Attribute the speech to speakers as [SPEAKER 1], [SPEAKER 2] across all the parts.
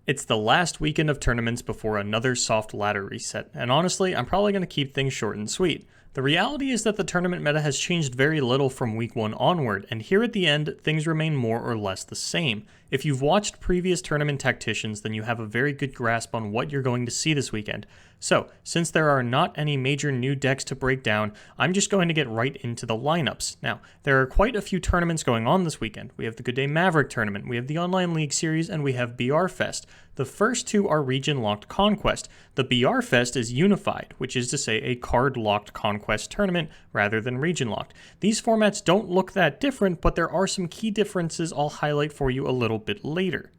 [SPEAKER 1] It's the last weekend of tournaments before another soft ladder reset, and honestly, I'm probably going to keep things short and sweet. The reality is that the tournament meta has changed very little from week 1 onward, and here at the end, things remain more or less the same. If you've watched previous tournament Tacticians, then you have a very good grasp on what you're going to see this weekend. So, since there are not any major new decks to break down, I'm just going to get right into the lineups. Now, there are quite a few tournaments going on this weekend. We have the Good Day Maverick tournament, we have the Online League Series, and we have BR Fest. The first two are Regionlocked Conquest. The BR Fest is unified, which is to say a card-locked Conquest tournament rather than region-locked. These formats don't look that different, but there are some key differences I'll highlight for you a little bit later.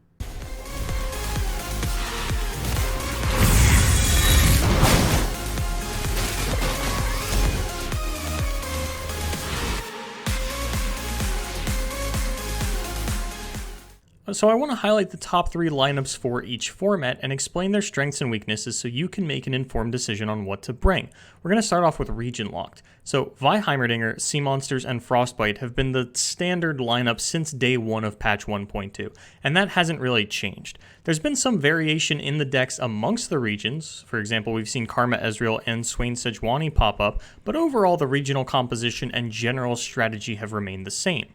[SPEAKER 1] So I want to highlight the top 3 lineups for each format and explain their strengths and weaknesses so you can make an informed decision on what to bring. We're going to start off with Regionlocked. So Vi Heimerdinger, Sea Monsters, and Frostbite have been the standard lineup since day 1 of patch 1.2, and that hasn't really changed. There's been some variation in the decks amongst the regions. For example, we've seen Karma Ezreal and Swain Sejuani pop up, but overall the regional composition and general strategy have remained the same.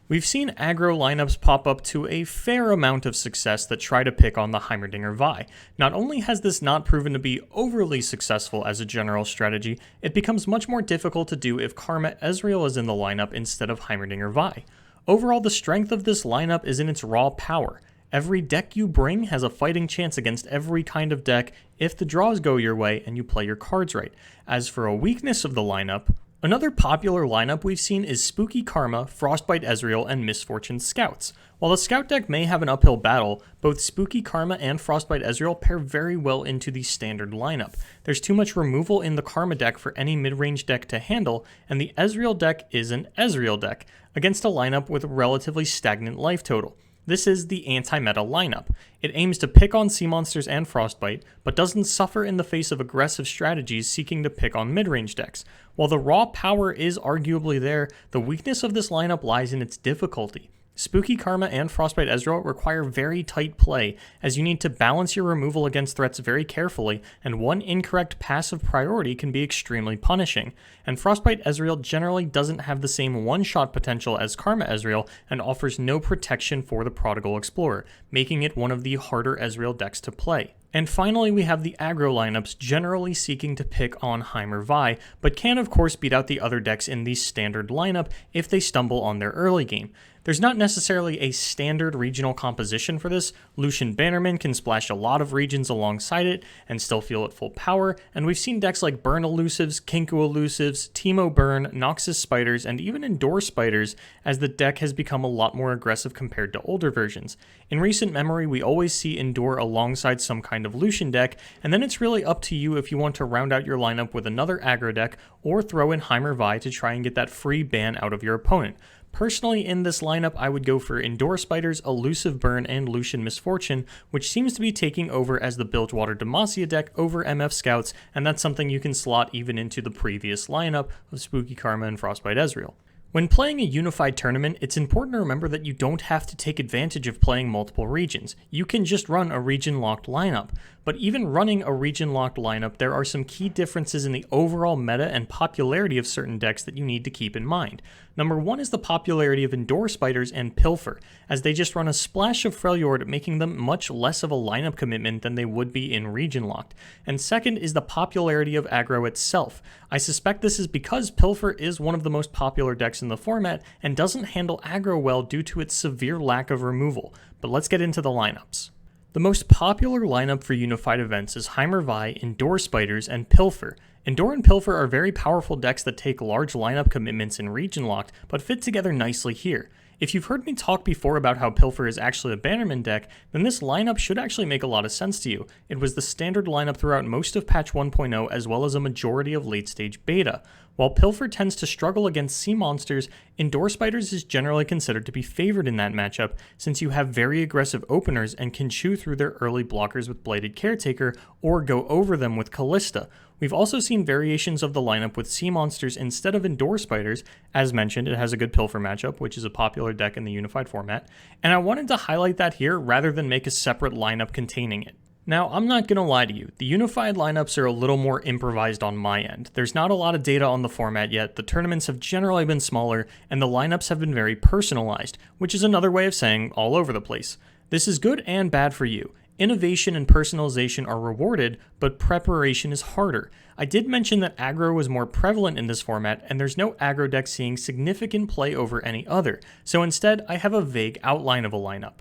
[SPEAKER 1] We've seen aggro lineups pop up to a fair amount of success that try to pick on the Heimerdinger Vi. Not only has this not proven to be overly successful as a general strategy, it becomes much more difficult to do if Karma Ezreal is in the lineup instead of Heimerdinger Vi. Overall, the strength of this lineup is in its raw power. Every deck you bring has a fighting chance against every kind of deck if the draws go your way and you play your cards right. As for a weakness of the lineup, another popular lineup we've seen is Spooky Karma, Frostbite Ezreal, and Misfortune Scouts. While the Scout deck may have an uphill battle, both Spooky Karma and Frostbite Ezreal pair very well into the standard lineup. There's too much removal in the Karma deck for any mid-range deck to handle, and the Ezreal deck is an Ezreal deck, against a lineup with a relatively stagnant life total. This is the anti-meta lineup. It aims to pick on Sea Monsters and Frostbite, but doesn't suffer in the face of aggressive strategies seeking to pick on mid-range decks. While the raw power is arguably there, the weakness of this lineup lies in its difficulty. Spooky Karma and Frostbite Ezreal require very tight play, as you need to balance your removal against threats very carefully, and one incorrect passive priority can be extremely punishing. And Frostbite Ezreal generally doesn't have the same one-shot potential as Karma Ezreal, and offers no protection for the Prodigal Explorer, making it one of the harder Ezreal decks to play. And finally, we have the aggro lineups generally seeking to pick on Heimer Vi, but can of course beat out the other decks in the standard lineup if they stumble on their early game. There's not necessarily a standard regional composition for this. Lucian Bannerman can splash a lot of regions alongside it and still feel at full power, and we've seen decks like Burn Elusives, Kinku Elusives, Teemo Burn, Noxus Spiders, and even Endure Spiders, as the deck has become a lot more aggressive compared to older versions. In recent memory, we always see Endure alongside some kind of Lucian deck, and then it's really up to you if you want to round out your lineup with another aggro deck, or throw in Heimer Vi to try and get that free ban out of your opponent. Personally, in this lineup, I would go for Endure Spiders, Elusive Burn, and Lucian Misfortune, which seems to be taking over as the Bilgewater Demacia deck over MF Scouts, and that's something you can slot even into the previous lineup of Spooky Karma and Frostbite Ezreal. When playing a unified tournament, it's important to remember that you don't have to take advantage of playing multiple regions. You can just run a region-locked lineup. But even running a region-locked lineup, there are some key differences in the overall meta and popularity of certain decks that you need to keep in mind. Number 1 is the popularity of Endure Spiders and Pilfer, as they just run a splash of Freljord, making them much less of a lineup commitment than they would be in region-locked. And second is the popularity of aggro itself. I suspect this is because Pilfer is one of the most popular decks in the format and doesn't handle aggro well due to its severe lack of removal. But let's get into the lineups. The most popular lineup for unified events is Heimer Vi, Endure Spiders, and Pilfer. Endure and Pilfer are very powerful decks that take large lineup commitments in Region Locked, but fit together nicely here. If you've heard me talk before about how Pilfer is actually a Bannerman deck, then this lineup should actually make a lot of sense to you. It was the standard lineup throughout most of patch 1.0 as well as a majority of late stage beta. While Pilfer tends to struggle against Sea Monsters, Endure Spiders is generally considered to be favored in that matchup since you have very aggressive openers and can chew through their early blockers with Bladed Caretaker or go over them with Callista. We've also seen variations of the lineup with sea monsters instead of Endure Spiders. As mentioned, it has a good Pilfer matchup, which is a popular deck in the unified format, and I wanted to highlight that here rather than make a separate lineup containing it. Now, I'm not going to lie to you, the unified lineups are a little more improvised on my end. There's not a lot of data on the format yet, the tournaments have generally been smaller, and the lineups have been very personalized, which is another way of saying all over the place. This is good and bad for you. Innovation and personalization are rewarded, but preparation is harder. I did mention that aggro was more prevalent in this format, and there's no aggro deck seeing significant play over any other, so instead I have a vague outline of a lineup.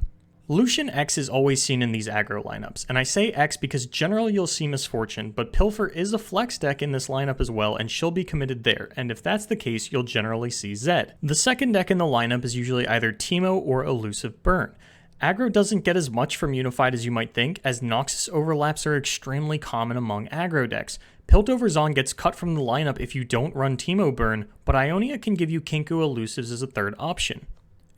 [SPEAKER 1] Lucian X is always seen in these aggro lineups, and I say X because generally you'll see Misfortune, but Pilfer is a flex deck in this lineup as well, and she'll be committed there, and if that's the case, you'll generally see Zed. The second deck in the lineup is usually either Teemo or Elusive Burn. Aggro doesn't get as much from Unified as you might think, as Noxus overlaps are extremely common among aggro decks. Piltover Zon gets cut from the lineup if you don't run Teemo Burn, but Ionia can give you Kinku Elusives as a third option.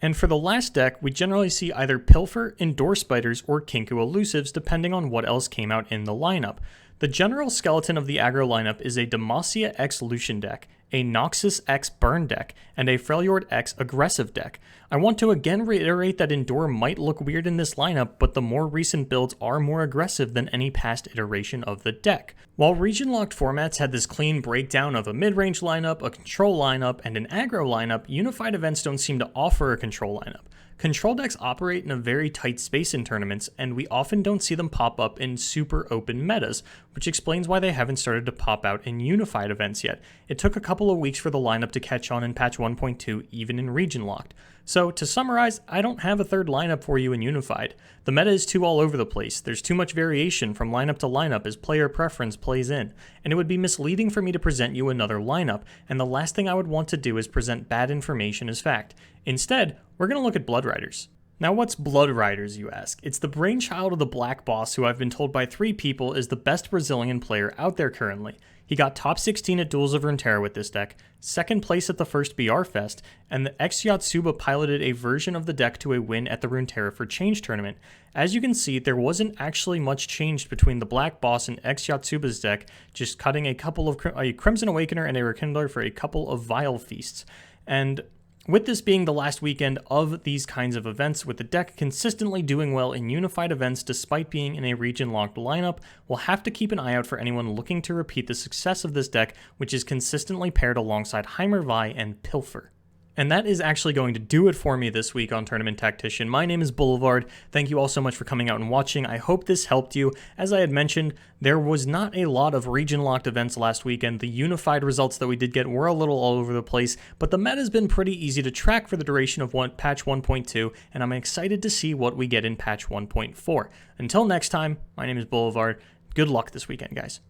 [SPEAKER 1] And for the last deck, we generally see either Pilfer, Endure Spiders, or Kinku Elusives depending on what else came out in the lineup. The general skeleton of the aggro lineup is a Demacia X Lucian deck, a Noxus X Burn deck, and a Freljord X Aggressive deck. I want to again reiterate that Endure might look weird in this lineup, but the more recent builds are more aggressive than any past iteration of the deck. While region-locked formats had this clean breakdown of a mid-range lineup, a control lineup, and an aggro lineup, unified events don't seem to offer a control lineup. Control decks operate in a very tight space in tournaments, and we often don't see them pop up in super open metas, which explains why they haven't started to pop out in unified events yet. It took a couple of weeks for the lineup to catch on in patch 1.2, even in region locked. So to summarize, I don't have a third lineup for you in unified. The meta is too all over the place, there's too much variation from lineup to lineup as player preference plays in, and it would be misleading for me to present you another lineup, and the last thing I would want to do is present bad information as fact. Instead, we're going to look at Blood Riders. Now what's Blood Riders, you ask? It's the brainchild of the Black Boss, who I've been told by 3 people is the best Brazilian player out there currently. He got top 16 at Duels of Runeterra with this deck, 2nd place at the first BR Fest, and the ex-Yotsuba piloted a version of the deck to a win at the Runeterra for Change tournament. As you can see, there wasn't actually much changed between the Black Boss and ex-Yotsuba's deck, just cutting a couple of a Crimson Awakener and a Rekindler for a couple of Vile Feasts. And with this being the last weekend of these kinds of events, with the deck consistently doing well in unified events despite being in a region-locked lineup, we'll have to keep an eye out for anyone looking to repeat the success of this deck, which is consistently paired alongside Heimervai and Pilfer. And that is actually going to do it for me this week on Tournament Tactician. My name is Boulevard. Thank you all so much for coming out and watching. I hope this helped you. As I had mentioned, there was not a lot of region-locked events last weekend. The unified results that we did get were a little all over the place, but the meta has been pretty easy to track for the duration of patch 1.2, and I'm excited to see what we get in patch 1.4. Until next time, my name is Boulevard. Good luck this weekend, guys.